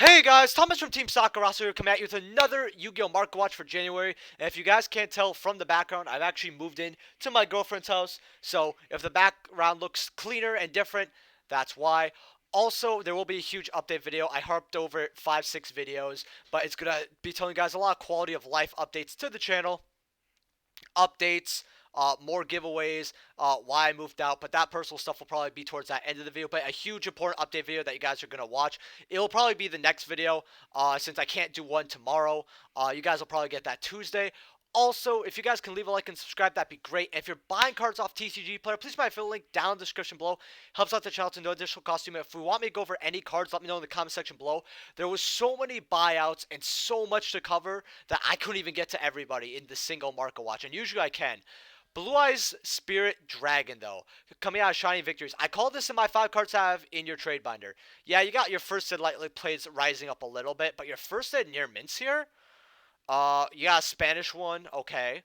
Hey guys, Thomas from Team Sakurasu here coming at you with another Yu-Gi-Oh! Market Watch for January. And if you guys can't tell from the background, I've actually moved in to my girlfriend's house. So if the background looks cleaner and different, that's why. Also, there will be a huge update video. I harped over it 5-6 videos, but it's gonna be telling you guys a lot of quality of life updates to the channel, updates, more giveaways, why I moved out, but that personal stuff will probably be towards that end of the video. But a huge important update video that you guys are going to watch. It will probably be the next video, since I can't do one tomorrow. You guys will probably get that Tuesday. Also, if you guys can leave a like and subscribe, that'd be great. And if you're buying cards off TCG Player, please buy the link down in the description below. Helps out the channel to no additional cost to you. If you want me to go over any cards, let me know in the comment section below. There was so many buyouts and so much to cover that I couldn't even get to everybody in the single market watch. And usually I can. Blue Eyes Spirit Dragon, though, coming out of Shiny Victories. I call this in my 5 cards I have in your trade binder. Yeah, you got your first ed lightly plays rising up a little bit, but your first ed near mints here, you got a Spanish one, okay.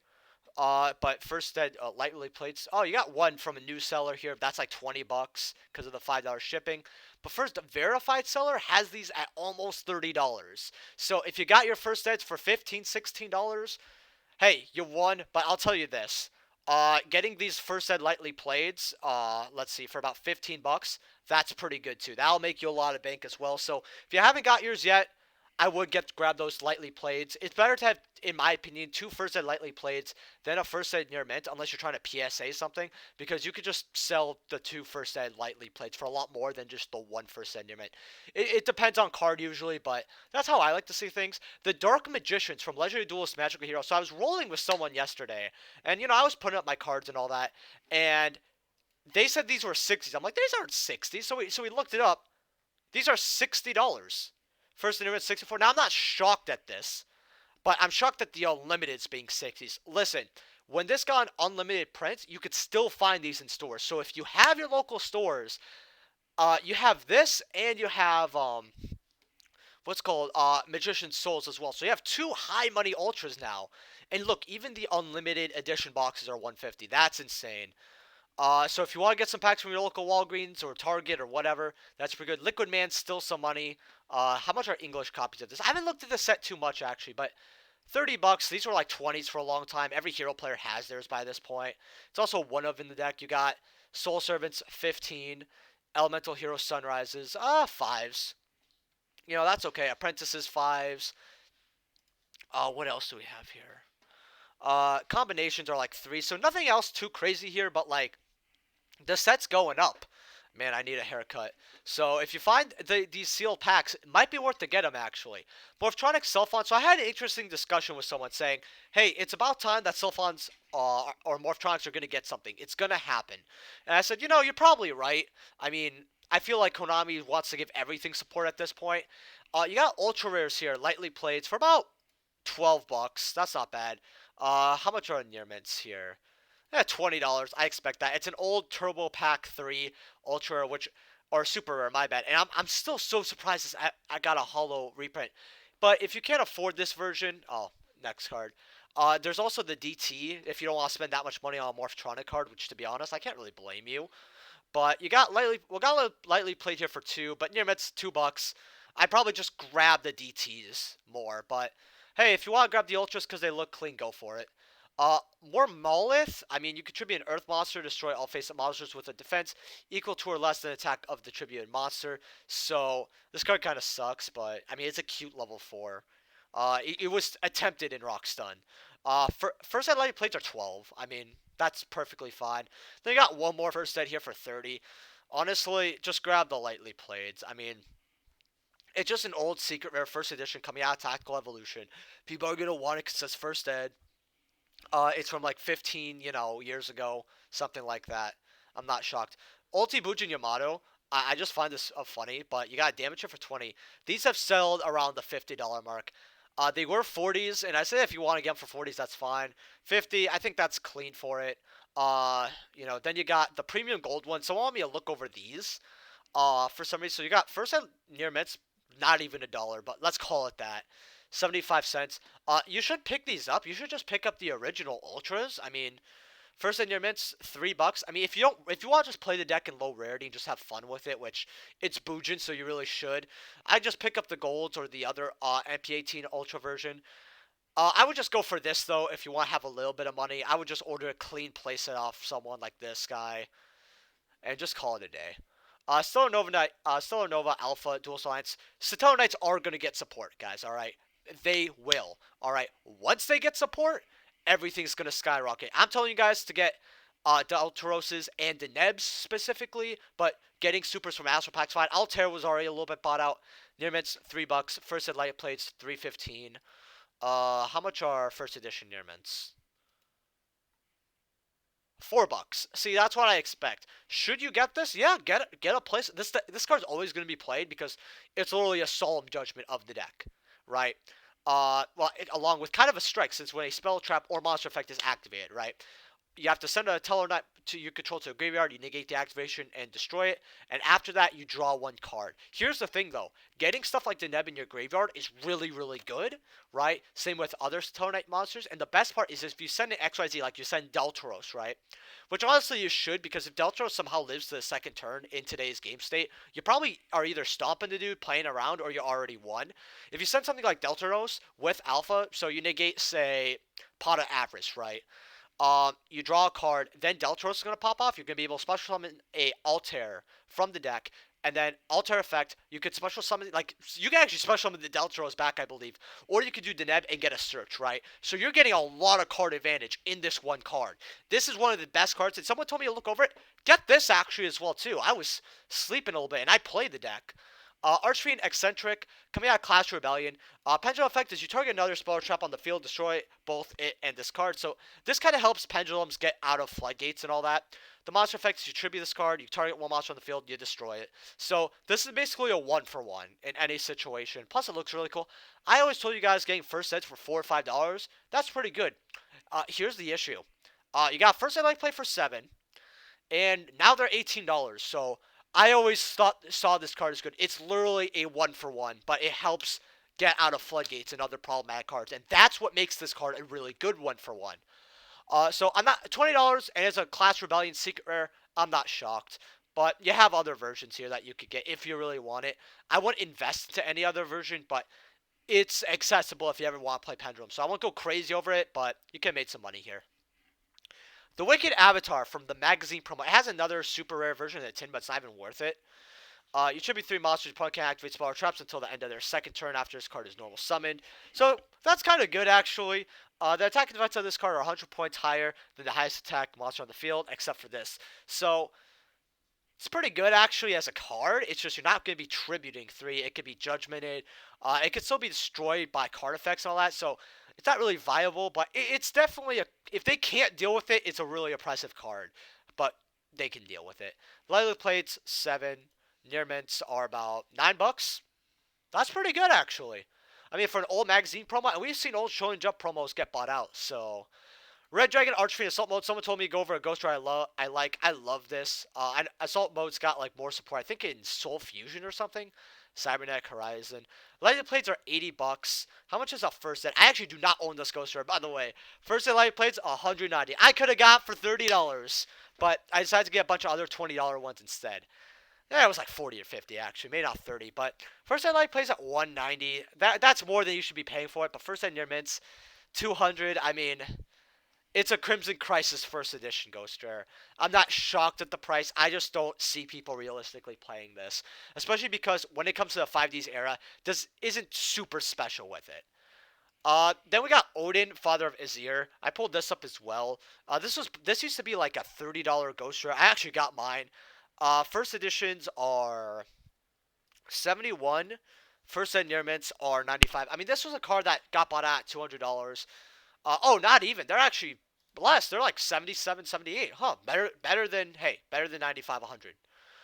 But first ed lightly plates. Oh, you got one from a new seller here. That's like 20 bucks because of the $5 shipping. But first, the verified seller has these at almost $30. So if you got your first eds for $15, $16, hey, you won. But I'll tell you this. Getting these first ed lightly played, let's see, for about 15 bucks, that's pretty good too. That'll make you a lot of bank as well. So if you haven't got yours yet, I would grab those lightly played. It's better to have, in my opinion, 2 first ed lightly played than a first ed near mint, unless you're trying to PSA something, because you could just sell the 2 first ed lightly played for a lot more than just the 1 first ed near mint. It depends on card usually, but that's how I like to see things. The Dark Magicians from Legendary Duelist Magical Hero. So I was rolling with someone yesterday, and I was putting up my cards and all that, and they said these were 60s. I'm like, these aren't 60s. So we looked it up. These are $60. First and 64. Now I'm not shocked at this, but I'm shocked at the unlimited's being 60s. Listen, when this got an unlimited print, you could still find these in stores. So if you have your local stores, you have this and you have what's called Magician's Souls as well. So you have 2 high money ultras now. And look, even the unlimited edition boxes are 150. That's insane. So if you want to get some packs from your local Walgreens or Target or whatever, that's pretty good. Liquid Man's still some money. How much are English copies of this? I haven't looked at the set too much actually, but 30 bucks. These were like 20s for a long time. Every hero player has theirs by this point. It's also one of in the deck. You got Soul Servants 15, Elemental Hero Sunrises 5s. That's okay. Apprentices 5s. What else do we have here? Combinations are like 3, so nothing else too crazy here, but like the set's going up. Man, I need a haircut. So if you find these sealed packs, it might be worth to get them actually. Morphtronics Sulfon. So I had an interesting discussion with someone saying, hey, it's about time that Sulfons or Morphtronics are going to get something. It's going to happen. And I said, you're probably right. I mean, I feel like Konami wants to give everything support at this point. You got Ultra Rares here, lightly played for about 12 bucks. That's not bad. How much are near mints here? $20. I expect that. It's an old Turbo Pack 3 Ultra, or Super Rare, my bad. And I'm still so surprised I got a holo reprint. But if you can't afford this version, next card. There's also the DT, if you don't want to spend that much money on a Morphtronic card, which to be honest, I can't really blame you. But we got lightly played here for 2, but near mints $2. I'd probably just grab the DTs more, but hey, if you want to grab the Ultras because they look clean, go for it. More Moleth. I mean, you contribute an Earth monster, destroy all face-up monsters with a defense equal to or less than attack of the attributed monster. So this card kind of sucks, but I mean, it's a cute level 4. It was attempted in Rock Stun. First ed light plates are 12. I mean, that's perfectly fine. Then you got one more first ed here for 30. Honestly, just grab the lightly plates. I mean, it's just an old secret rare first edition coming out of Tactical Evolution. People are gonna want it because it's first ed. It's from like 15, years ago, something like that. I'm not shocked. Ulti Bujin Yamato. I just find this funny, but you got damage it for 20. These have sold around the $50 mark. They were 40s, and I say if you want to get them for 40s, that's fine. 50, I think that's clean for it. Then you got the premium gold one. So I want me to look over these. For some reason, so you got first ed near mints, not even $1, but let's call it that. 75 cents. You should pick these up. You should just pick up the original Ultras. I mean, First in your mints, $3. I mean, if you want to just play the deck in low rarity and just have fun with it, which it's Boojin, so you really should. I just pick up the golds or the other MP18 Ultra version. I would just go for this though if you want to have a little bit of money. I would just order a clean playset off someone like this guy and just call it a day. Stellar Nova Knight, Stellar Nova Alpha Dual Alliance. Stellar Knights are gonna get support, guys. All right, they will. All right, once they get support, everything's gonna skyrocket. I'm telling you guys to get Deltaroses and Denebs specifically, but getting supers from Astral Pack's fine. Altair was already a little bit bought out. Near mints $3. First ed light plates $3.15. How much are first edition near mints? $4. See, that's what I expect. Should you get this? Yeah, get a place. This card's always going to be played because it's literally a solemn judgment of the deck, right? Along with kind of a strike, since when a spell trap or monster effect is activated, right? You have to send a Teller Knight to your control to a graveyard, you negate the activation and destroy it, and after that, you draw one card. Here's the thing, though. Getting stuff like Deneb in your graveyard is really, really good, right? Same with other Teller Knight monsters, and the best part is if you send an XYZ, like you send Deltaros, right? Which honestly you should, because if Deltaros somehow lives to the second turn in today's game state, you probably are either stomping the dude, playing around, or you already won. If you send something like Deltaros with Alpha, so you negate, say, Pot of Avarice, right? You draw a card, then Deltaros is going to pop off. You're going to be able to special summon a Altair from the deck, and then Altair effect, you could special summon, like, you can actually special summon the Deltaros back, I believe, or you could do Deneb and get a search, right? So you're getting a lot of card advantage in this one card. This is one of the best cards, and someone told me to look over it. Get this actually as well, too. I was sleeping a little bit, and I played the deck. Archfiend Eccentric, coming out of Clash Rebellion. Pendulum effect is you target another spell trap on the field, destroy both it and this card. So this kind of helps pendulums get out of floodgates and all that. The monster effect is you tribute this card, you target one monster on the field, you destroy it. So this is basically a 1-for-1 in any situation. Plus it looks really cool. I always told you guys getting first sets for $4 or $5, that's pretty good. Here's the issue. You got first set like play for $7, and now they're $18. So I always saw this card as good. It's literally a 1-for-1, but it helps get out of floodgates and other problematic cards, and that's what makes this card a really good 1-for-1. So I'm not $20, and it's a Clash Rebellion Secret Rare. I'm not shocked, but you have other versions here that you could get if you really want it. I wouldn't invest into any other version, but it's accessible if you ever want to play Pendulum. So I won't go crazy over it, but you can make some money here. The Wicked Avatar from the magazine promo. It has another super rare version of the tin, but it's not even worth it. You tribute 3 monsters. Your opponent can't activate spell or traps until the end of their second turn after this card is normal summoned. So that's kind of good, actually. The attack and defense of this card are 100 points higher than the highest attack monster on the field, except for this. So it's pretty good, actually, as a card. It's just you're not going to be tributing 3. It could be judgmented. It could still be destroyed by card effects and all that. So it's not really viable, but it's definitely if they can't deal with it, it's a really oppressive card. But they can deal with it. Lightly plates, 7. Near mints are about $9. That's pretty good, actually. I mean, for an old magazine promo, and we've seen old Show and Jump promos get bought out. So, Red Dragon Archfiend Assault Mode. Someone told me to go over a Ghost Rider. I love this. And Assault Mode's got like more support. I think in Soul Fusion or something. Cybernetic Horizon. Lighted plates are $80. How much is a first set? I actually do not own this Ghost Rider, by the way. First set lighted plates, $190. I could have got for $30, but I decided to get a bunch of other $20 ones instead. Yeah, it was like 40 or 50 actually, maybe not 30, but first set light plays at 190. That's more than you should be paying for it. But first set near mints, 200. I mean, it's a Crimson Crisis first edition Ghost Rare. I'm not shocked at the price. I just don't see people realistically playing this, especially because when it comes to the 5Ds era, this isn't super special with it. Then we got Odin, Father of Azir. I pulled this up as well. This used to be like a $30 Ghost Rare. I actually got mine. First editions are 71. First set near mints are 95. I mean, this was a card that got bought at $200. Oh, not even. They're actually less. They're like 77, 78. Huh. Better than 95, 100.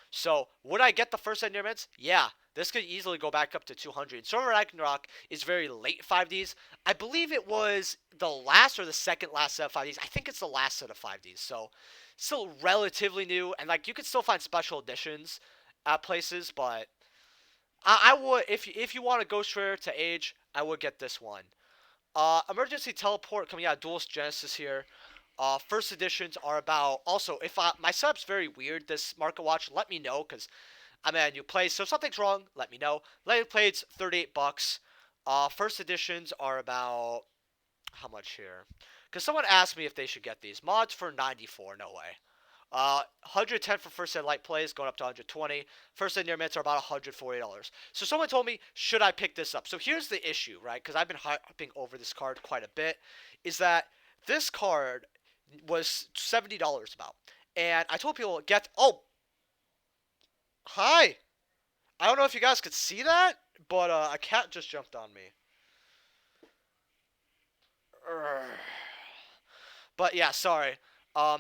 So, would I get the first set near mints? Yeah. This could easily go back up to 200. Storm Ragnarok is very late 5Ds. I believe it was the last or the second last set of 5Ds. I think it's the last set of 5Ds. So, still relatively new, and like you could still find special editions at places, but I would if you want a Ghost Rare to age, I would get this one. Emergency Teleport coming out of Duelist Genesis here. First editions are about, also, if my setup's very weird this market watch, let me know, because I'm at a new place. So if something's wrong, let me know. Later plates, 38 bucks. First editions are about, how much here? Because someone asked me if they should get these. Mods for 94, no way. 110 for first ed light plays, going up to 120. First ed near mints are about $140. So someone told me, should I pick this up? So here's the issue, right? Because I've been hyping over this card quite a bit, is that this card was $70 about. And I told people, oh, hi. I don't know if you guys could see that, but a cat just jumped on me. But yeah, sorry.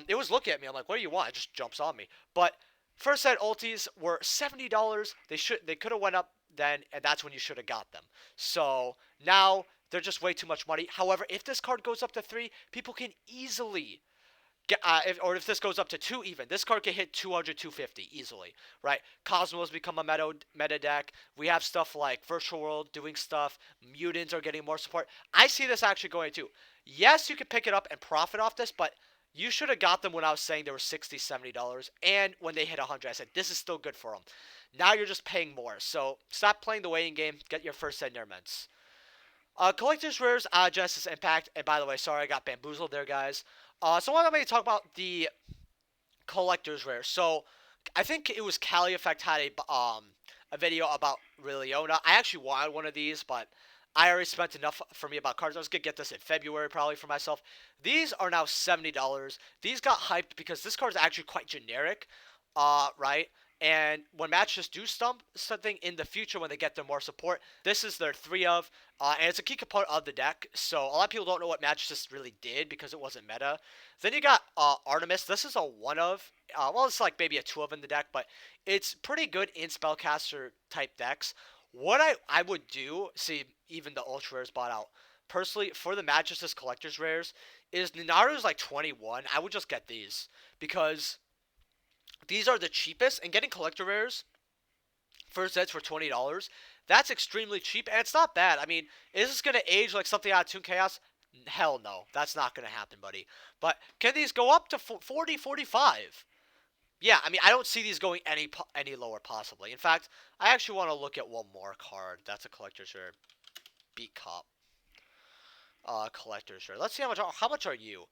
It was looking at me. I'm like, what do you want? It just jumps on me. But first set ultis were $70. They could have went up then, and that's when you should have got them. So now they're just way too much money. However, if this card goes up to 3, people can easily get, if this goes up to 2 even, this card can hit 200, 250 easily, right? Cosmos become a meta deck. We have stuff like Virtual World doing stuff. Mutants are getting more support. I see this actually going to. Yes, you can pick it up and profit off this, but you should have got them when I was saying they were $60, $70, and when they hit 100, I said this is still good for them. Now you're just paying more, so stop playing the waiting game. Get your first set near mints. Collector's Rares, Genesis Impact, and by the way, sorry I got bamboozled there, guys. So I'm going to talk about the Collector's Rares. So I think it was Cali Effect had a video about Liliona. I actually wanted one of these, but I already spent enough for me about cards. I was going to get this in February probably for myself. These are now $70. These got hyped because this card is actually quite generic, right? And when matches do something in the future when they get their more support, this is their 3 of, and it's a key component of the deck. So a lot of people don't know what matches really did because it wasn't meta. Then you got Artemis. This is a 1 of. Well, it's like maybe a 2 of in the deck, but it's pretty good in spellcaster type decks. What I would do, see, even the ultra rares bought out. Personally, for the Mattresses collector's rares, is Ninaru's like 21. I would just get these because these are the cheapest, and getting collector rares for sets for $20, that's extremely cheap, and it's not bad. I mean, is this going to age like something out of Toon Chaos? Hell no. That's not going to happen, buddy. But can these go up to 40, 45? Yeah, I mean, I don't see these going any lower possibly. In fact, I actually want to look at one more card. That's a collector's rare. Beat Cop. Collector's rare. Let's see how much are you?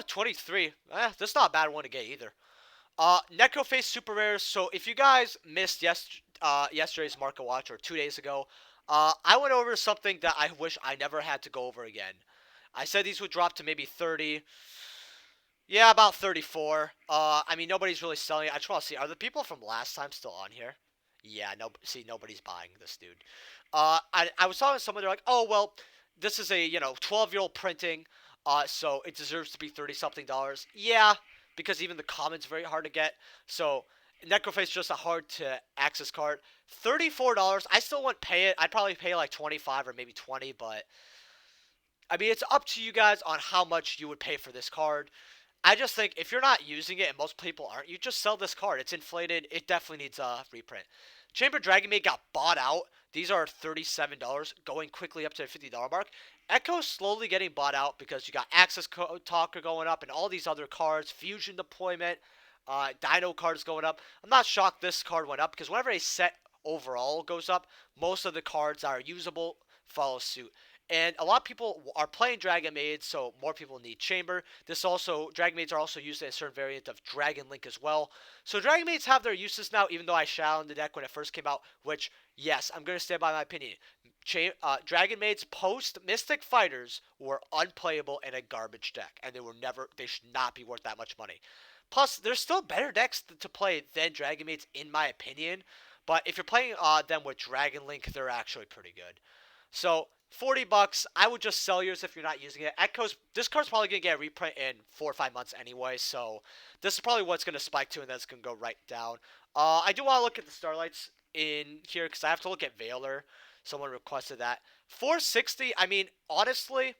23. This is not a bad one to get either. Necrophage super rares. So if you guys missed yesterday's market watch or 2 days ago, I went over something that I wish I never had to go over again. I said these would drop to maybe 30. Yeah, about 34. I mean, nobody's really selling it. I just want to see, are the people from last time still on here? Yeah, no. See, nobody's buying this, dude. I was talking to someone. They're like, oh well, this is a 12-year-old printing. So it deserves to be $30-something. Yeah, because even the common's very hard to get. So Necrophage is just a hard to access card. $34. I still wouldn't pay it. I'd probably pay like 25 or maybe 20, but I mean, it's up to you guys on how much you would pay for this card. I just think if you're not using it, and most people aren't, you just sell this card. It's inflated. It definitely needs a reprint. Chamber Dragon Maid got bought out. These are $37, going quickly up to the $50 mark. Echo's slowly getting bought out because you got Access Talker going up and all these other cards. Fusion Deployment, Dino cards going up. I'm not shocked this card went up because whenever a set overall goes up, most of the cards that are usable follow suit. And a lot of people are playing Dragon Maid, so more people need Chamber. Dragon Maids are also used in a certain variant of Dragon Link as well. So Dragon Maids have their uses now, even though I shadowed the deck when it first came out, which, yes, I'm going to stand by my opinion. Dragon Maids post Mystic Fighters were unplayable in a garbage deck, and they should not be worth that much money. Plus, there's still better decks to play than Dragon Maids, in my opinion. But if you're playing them with Dragon Link, they're actually pretty good. So $40, I would just sell yours if you're not using it. This card's probably going to get a reprint in 4 or 5 months anyway, so this is probably what's going to spike to, and then it's going to go right down. I do want to look at the Starlights in here, because I have to look at Veiler. Someone requested that. 460, I mean, honestly,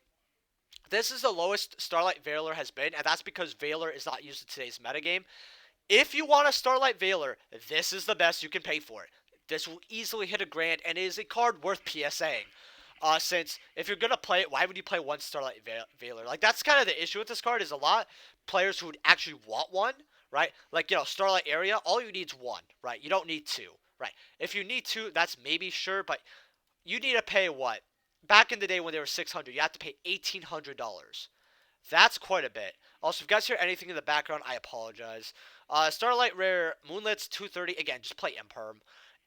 this is the lowest Starlight Veiler has been, and that's because Veiler is not used in today's metagame. If you want a Starlight Veiler, this is the best you can pay for it. This will easily hit $1,000, and it is a card worth PSAing. Since if you're gonna play it, why would you play one Starlight Veiler? Like that's kind of the issue with this card is a lot players who would actually want one, right? Like Starlight Area, all you need is one, right? You don't need two, right? If you need two, that's maybe sure, but you need to pay what? Back in the day when they were 600, you have to pay $1,800. That's quite a bit. Also, if you guys hear anything in the background, I apologize. Starlight Rare, Moonlight's 230. Again, just play Imperm.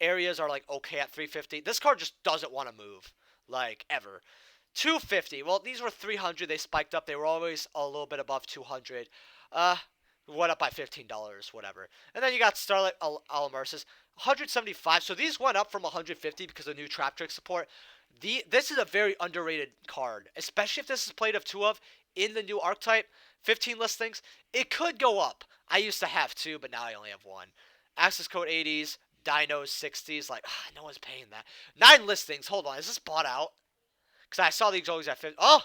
Areas are like okay at 350. This card just doesn't want to move, like ever. 250. Well, these were 300. They spiked up. They were always a little bit above 200. Uh, went up by $15, whatever. And then you got Starlight Alamersis, 175. So these went up from 150 because of new Trap Trick support. This is a very underrated card, especially if this is played of two of in the new archetype. 15 listings. It could go up. I used to have two, but now I only have one. Access code 80s, Dinos 60s. Like, no one's paying that. 9 listings. Hold on. Is this bought out? Because I saw these always at 50. Oh,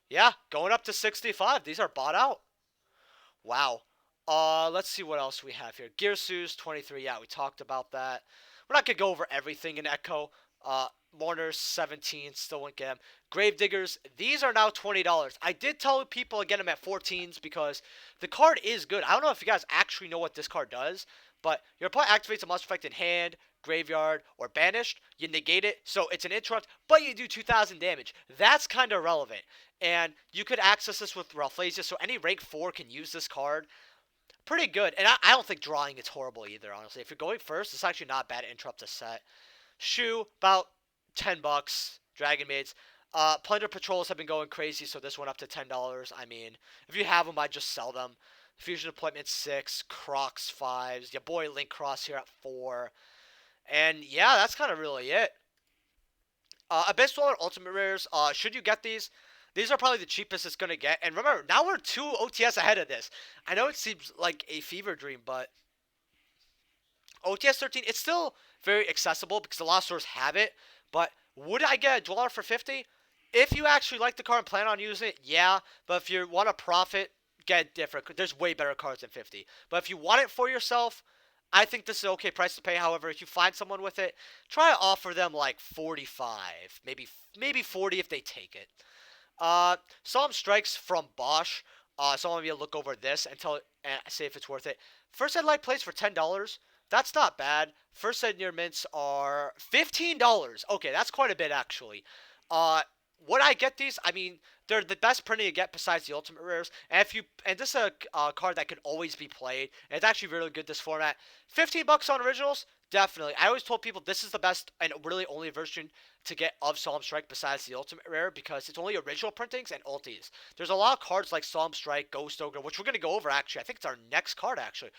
yeah. Going up to 65. These are bought out. Wow. Let's see what else we have here. Gearsus 23. Yeah, we talked about that. We're not going to go over everything in Echo. Mourners 17. Still won't get them. Gravediggers. These are now $20. I did tell people to get them at 14s because the card is good. I don't know if you guys actually know what this card does. But your opponent activates a monster effect in hand, graveyard, or banished. You negate it, so it's an interrupt, but you do 2,000 damage. That's kind of relevant. And you could access this with Ralphlasia, so any rank 4 can use this card. Pretty good. And I don't think drawing is horrible either, honestly. If you're going first, it's actually not bad to interrupt a set. Shoe, about $10. Dragon Maids. Plunder Patrols have been going crazy, so this went up to $10. I mean, if you have them, I'd just sell them. Fusion Appointment 6, Crocs 5s, your boy Link Cross here at 4. And yeah, that's kind of really it. Abyss Dweller Ultimate Rares, should you get these are probably the cheapest it's going to get. And remember, now we're 2 OTS ahead of this. I know it seems like a fever dream, but OTS 13, it's still very accessible because a lot of stores have it. But would I get a Dweller for 50? If you actually like the card and plan on using it, yeah. But if you want to profit, get different. There's way better cards than 50. But if you want it for yourself, I think this is an okay price to pay. However, if you find someone with it, try to offer them like 45, maybe 40 if they take it. Solemn Strikes from Bosch. Some of you look over this and say if it's worth it. First Ed Light plays for $10. That's not bad. First Ed Near Mints are $15. Okay, that's quite a bit actually. Would I get these? I mean, they're the best printing you get besides the Ultimate Rares. And this is a card that can always be played. And it's actually really good, this format. $15 on originals? Definitely. I always told people this is the best and really only version to get of Solemn Strike besides the Ultimate Rare because it's only original printings and ultis. There's a lot of cards like Solemn Strike, Ghost Ogre, which we're going to go over actually. I think it's our next card actually.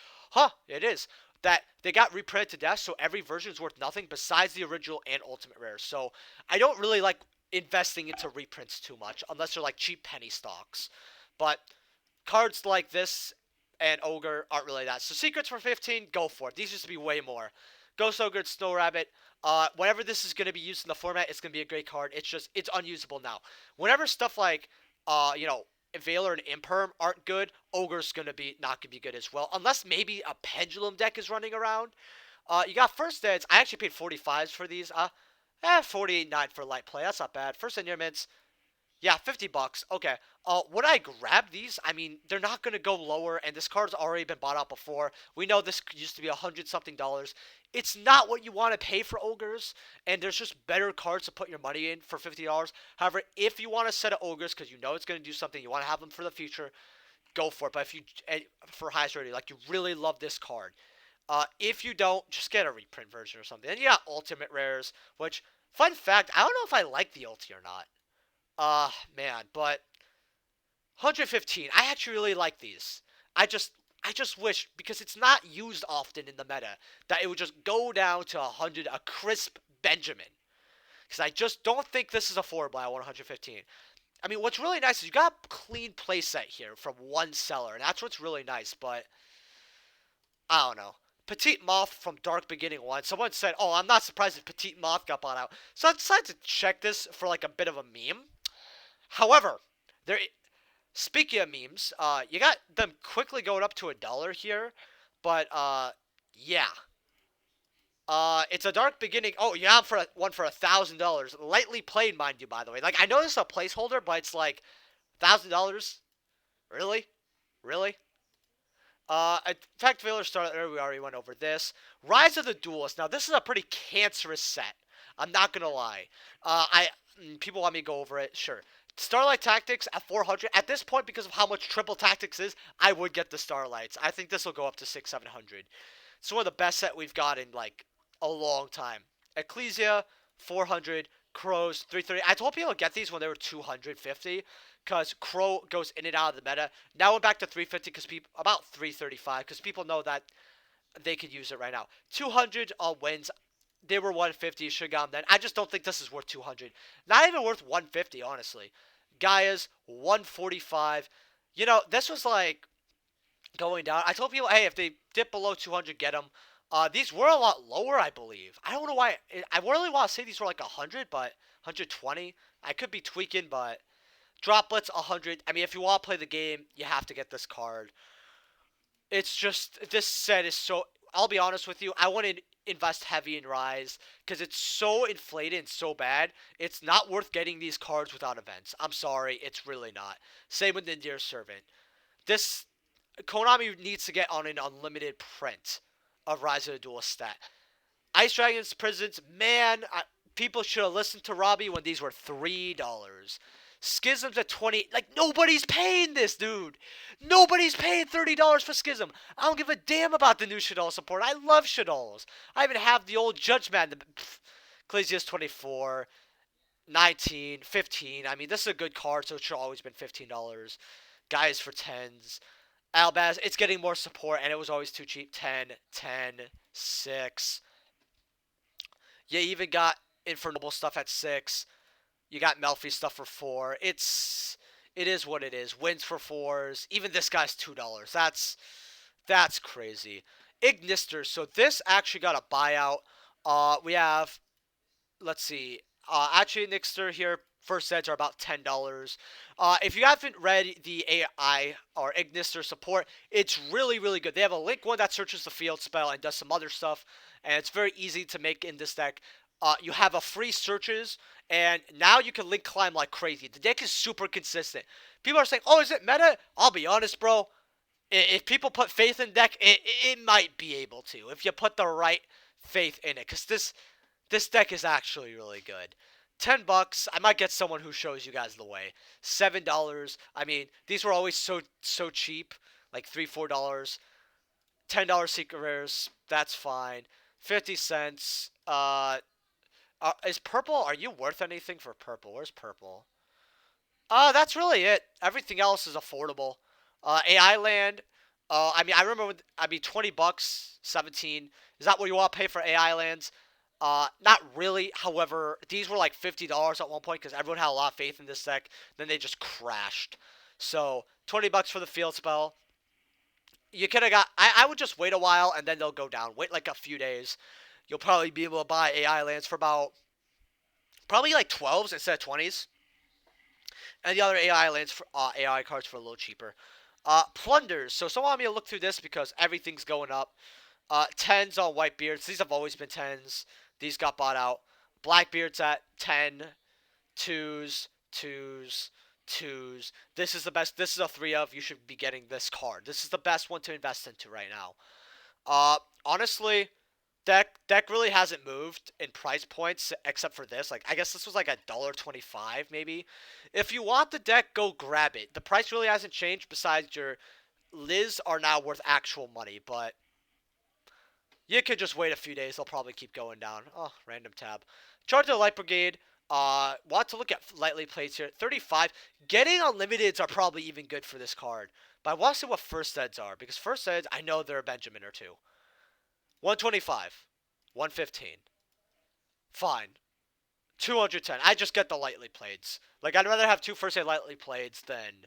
It is. That they got reprinted to death, so every version is worth nothing besides the original and Ultimate Rares. So I don't really like investing into reprints too much unless they're like cheap penny stocks. But cards like this and Ogre aren't really that. So Secrets for 15, go for it. These used to be way more. Ghost Ogre, Snow Rabbit. Whenever this is going to be used in the format, it's going to be a great card. It's unusable now. Whenever stuff like, Veiler and Imperm aren't good, Ogre's not gonna be good as well. Unless maybe a Pendulum deck is running around. You got First Eds. I actually paid 45s for these. 48.9 for light play. That's not bad. First Ed Near Mints. Yeah, $50. Okay. Would I grab these? I mean, they're not gonna go lower, and this card's already been bought out before. We know this used to be $100-something. It's not what you want to pay for Ogres, and there's just better cards to put your money in for $50. However, if you want a set of Ogres, because you know it's going to do something, you want to have them for the future, go for it. But if you, for highest rating, like you really love this card. If you don't, just get a reprint version or something. And you got Ultimate Rares, which, fun fact, I don't know if I like the ulti or not. Man, but 115. I actually really like these. I just wish, because it's not used often in the meta, that it would just go down to 100, a crisp Benjamin. Because I just don't think this is affordable at 115. I mean, what's really nice is you got a clean playset here from one seller, and that's what's really nice, but I don't know. Petite Moth from Dark Beginning 1. Someone said, oh, I'm not surprised if Petite Moth got bought out. So I decided to check this for like a bit of a meme. However, speaking of memes, you got them quickly going up to $1 here, but yeah. It's a dark beginning. Oh, you have one for $1,000. Lightly played, mind you, by the way. Like, I know this is a placeholder, but it's like $1,000. Really? Really? Attack Veiler Starter, we already went over this. Rise of the Duelist. Now, this is a pretty cancerous set. I'm not gonna lie. People want me to go over it. Sure. Starlight Tactics at 400. At this point, because of how much Triple Tactics is, I would get the Starlights. I think this will go up to 700. It's one of the best set we've got in, like, a long time. Ecclesia, 400. Crows, 330. I told people to get these when they were 250 because Crow goes in and out of the meta. Now we're back to 350 because people about 335 because people know that they could use it right now. 200 wins. They were 150. Should have gone then. I just don't think this is worth 200. Not even worth 150, honestly. Gaia's 145. You know, this was like going down. I told people, hey, if they dip below 200, get them. These were a lot lower, I believe. I don't know why. I really want to say these were like 100, but 120. I could be tweaking, but droplets 100. I mean, if you want to play the game, you have to get this card. It's just this set is so. I'll be honest with you. I want to invest heavy in Rise because it's so inflated and so bad. It's not worth getting these cards without events. I'm sorry, it's really not. Same with the Dear Servant. This Konami needs to get on an unlimited print of Rise of the Duelist stat. Ice Dragons Prisons, man, people should have listened to Robbie when these were $3. Schisms at 20. Like, nobody's paying this, dude. Nobody's paying $30 for Schism. I don't give a damn about the new Shaddoll support. I love Shadolls. I even have the old Judge Man. Ecclesia's 24, 19, 15. I mean, this is a good card, so it should always been $15. Guys for 10s. Albaz, it's getting more support, and it was always too cheap. 10, 10, 6. You even got Infernal stuff at 6. You got Melfi stuff for 4. It is what it is. Wins for 4s. Even this guy's $2. That's crazy. Ignister. So this actually got a buyout. We have, let's see. Actually, Ignister here, first sets are about $10. If you haven't read the AI or Ignister support, it's really, really good. They have a link one that searches the field spell and does some other stuff, and it's very easy to make in this deck. You have a free searches, and now you can link climb like crazy. The deck is super consistent. People are saying, oh, is it meta? I'll be honest, bro. If people put faith in deck, it might be able to. If you put the right faith in it. Because this deck is actually really good. $10. I might get someone who shows you guys the way. $7. I mean, these were always so cheap. Like $3, $4. $10 secret rares. That's fine. 50 cents. Is purple? Are you worth anything for purple? Where's purple? That's really it. Everything else is affordable. AI land. I mean, I remember when, I mean, $20, 17. Is that what you want to pay for AI lands? Not really. However, these were like $50 at one point because everyone had a lot of faith in this deck. Then they just crashed. So $20 for the field spell. You could have got. I would just wait a while and then they'll go down. Wait like a few days. You'll probably be able to buy AI lands for about probably like 12s instead of 20s. And the other AI lands for AI cards for a little cheaper. Plunders. So someone want me to look through this because everything's going up. 10s on Whitebeards. These have always been 10s. These got bought out. Blackbeards at 10. 2s. 2s. 2s. This is the best. This is a 3 of. You should be getting this card. This is the best one to invest into right now. Honestly, deck really hasn't moved in price points except for this. Like, I guess this was like $1.25 maybe. If you want the deck, go grab it. The price really hasn't changed besides your Liz are now worth actual money, but you could just wait a few days. They'll probably keep going down. Oh, random tab. Charge the Light Brigade. Want to look at lightly plays here. 35. Getting unlimiteds are probably even good for this card. But I want to see what first eds are, because first eds, I know they're a Benjamin or two. 125. 115. Fine. 210. I just get the lightly playeds. Like, I'd rather have two first ed lightly playeds than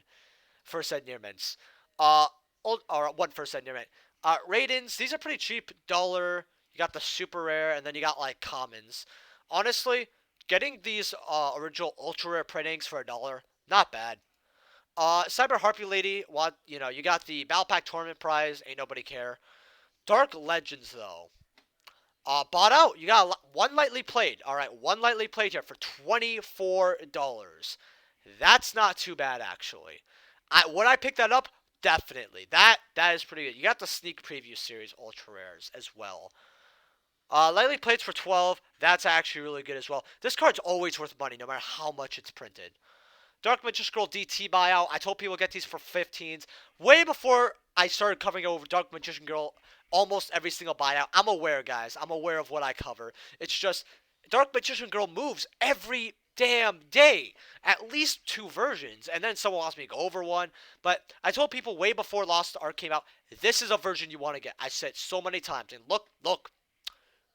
first ed near mints. Or one first ed near mint. Raidens, these are pretty cheap. $1. You got the super rare, and then you got, like, commons. Honestly, getting these original ultra rare printings for $1, not bad. Cyber Harpy Lady, you got the Battle Pack Tournament prize. Ain't nobody care. Dark Legends, though. Bought out. You got one lightly played. All right, one lightly played here for $24. That's not too bad actually. Would I pick that up? Definitely. That is pretty good. You got the sneak preview series ultra rares as well. Lightly plates for 12. That's actually really good as well. This card's always worth money, no matter how much it's printed. Dark Magician Girl DT buyout. I told people get these for 15s. Way before I started covering over Dark Magician Girl, almost every single buyout. I'm aware, guys. I'm aware of what I cover. It's just Dark Magician Girl moves every damn day. At least 2 versions. And then someone wants me to go over one. But I told people way before Lost Ark came out, this is a version you want to get. I said so many times. And look.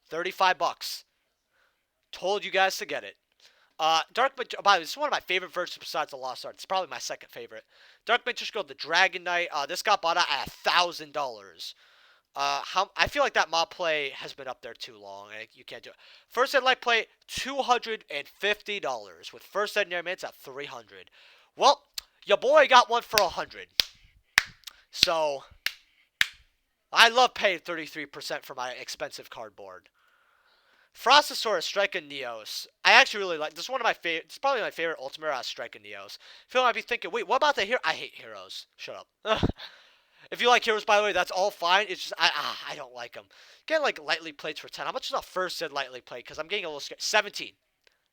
35 bucks. Told you guys to get it. By the way, this is one of my favorite versions besides the Lost Art. It's probably my second favorite. Dark Magician Girl, the Dragon Knight. This got bought out at $1,000. I feel like that mob play has been up there too long. You can't do it. First Ed Light play, $250. With First Ed Near Mints at $300. Well, your boy got one for $100. So, I love paying 33% for my expensive cardboard. Frostosaurus, Strike and Neos. I actually really like this. Is one of my favorite. It's probably my favorite Ultimate Strike and Neos. Phil might be thinking, wait, what about the hero? I hate heroes. Shut up. If you like heroes, by the way, that's all fine. It's just I don't like them. Getting like lightly plates for 10. How much is a first ed lightly plate? Because I'm getting a little scared. 17.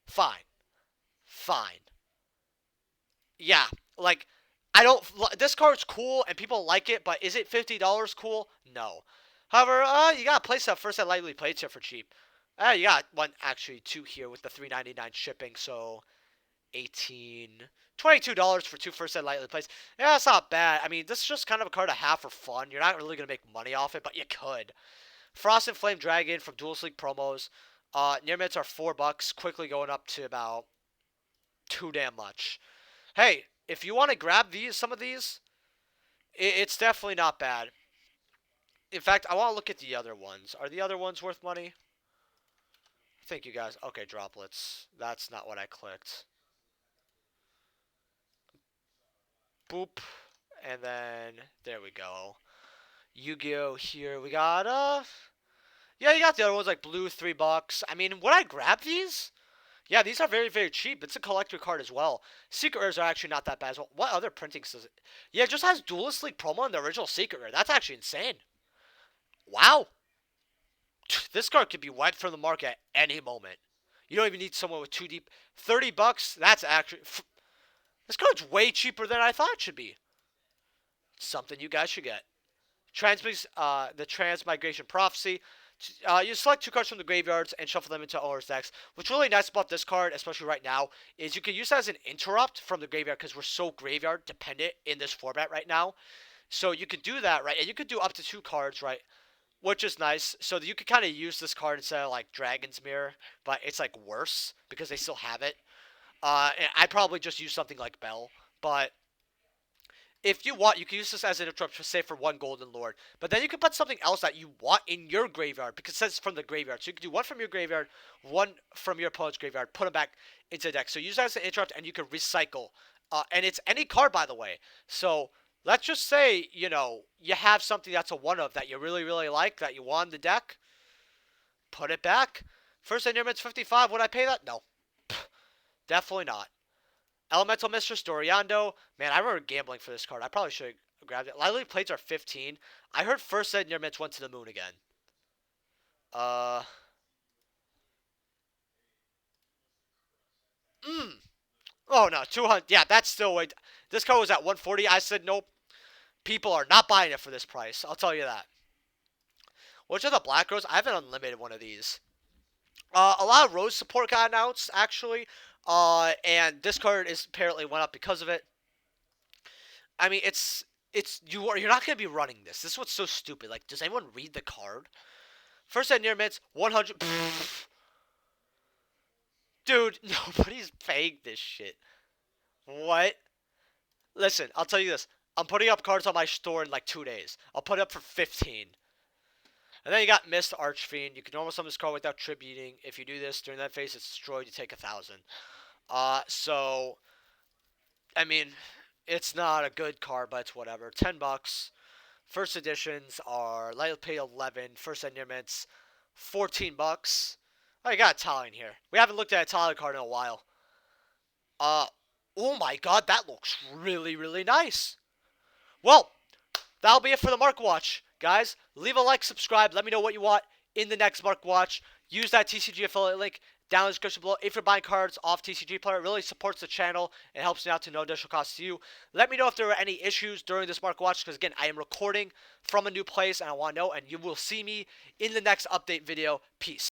Fine. Yeah, like I don't. This card's cool and people like it, but is it $50 cool? No. However, you got to place that first ed lightly plates here for cheap. You got one, actually, 2 here with the $3.99 shipping, so 18 $22 for 2 first ed lightly plates. Yeah, that's not bad. I mean, this is just kind of a card to have for fun. You're not really going to make money off it, but you could. Frost and Flame Dragon from Duelist League promos. Near mints are $4, quickly going up to about too damn much. Hey, if you want to grab some of these, it's definitely not bad. In fact, I want to look at the other ones. Are the other ones worth money? Thank you guys. Okay, droplets. That's not what I clicked. Boop. And then, there we go. Yu-Gi-Oh! Here. We got, yeah, you got the other ones like blue, $3. I mean, would I grab these? Yeah, these are very, very cheap. It's a collector card as well. Secret rares are actually not that bad as well. What other printings does it? Yeah, it just has Duelist League promo in the original secret rare. That's actually insane. Wow. This card could be wiped from the market at any moment. You don't even need someone with 2 deep. $30. That's actually. This card's way cheaper than I thought it should be. Something you guys should get. The Transmigration Prophecy. You select 2 cards from the graveyards and shuffle them into owner's decks. What's really nice about this card, especially right now, is you can use that as an interrupt from the graveyard because we're so graveyard dependent in this format right now. So you could do that, right? And you could do up to 2 cards, right? Which is nice. So that you could kind of use this card instead of like Dragon's Mirror, but it's like worse because they still have it. And I'd probably just use something like Bell, but if you want, you can use this as an interrupt, say for 1 Golden Lord. But then you can put something else that you want in your graveyard because it says from the graveyard. So you can do 1 from your graveyard, 1 from your opponent's graveyard, put them back into the deck. So use that as an interrupt, and you can recycle. And it's any card, by the way. So let's just say, you know, you have something that's a 1 of that you really, really like, that you want in the deck. Put it back. First Endearment's 55. Would I pay that? No. Definitely not. Elemental Mistress Doriando. Man, I remember gambling for this card. I probably should have grabbed it. Lightly plates are 15. I heard first Ed Near Mints went to the moon again. Oh, no. 200. Yeah, that's still way. This card was at 140. I said nope. People are not buying it for this price. I'll tell you that. Which are the Black Rose? I have an unlimited one of these. A lot of Rose support got announced, actually. And this card is apparently went up because of it. I mean, you're not gonna be running this. This is what's so stupid. Like, does anyone read the card? First at near mints, 100. Dude, nobody's paying this shit. What? Listen, I'll tell you this. I'm putting up cards on my store in like 2 days. I'll put it up for 15. And then you got Mist Archfiend. You can normal summon this card without tributing. If you do this during that phase, it's destroyed. You take 1,000. So I mean, it's not a good card, but it's whatever. $10. First editions are lightly paid 11. First endearments $14. Oh, you got Italian here. We haven't looked at Italian card in a while. Oh my god, that looks really, really nice. Well, that'll be it for the Mark Watch. Guys, leave a like, subscribe. Let me know what you want in the next Mark Watch. Use that TCG affiliate link down in the description below. If you're buying cards off TCG Player, it really supports the channel and helps me out to no additional cost to you. Let me know if there were any issues during this Mark Watch, because again, I am recording from a new place and I want to know, and you will see me in the next update video. Peace.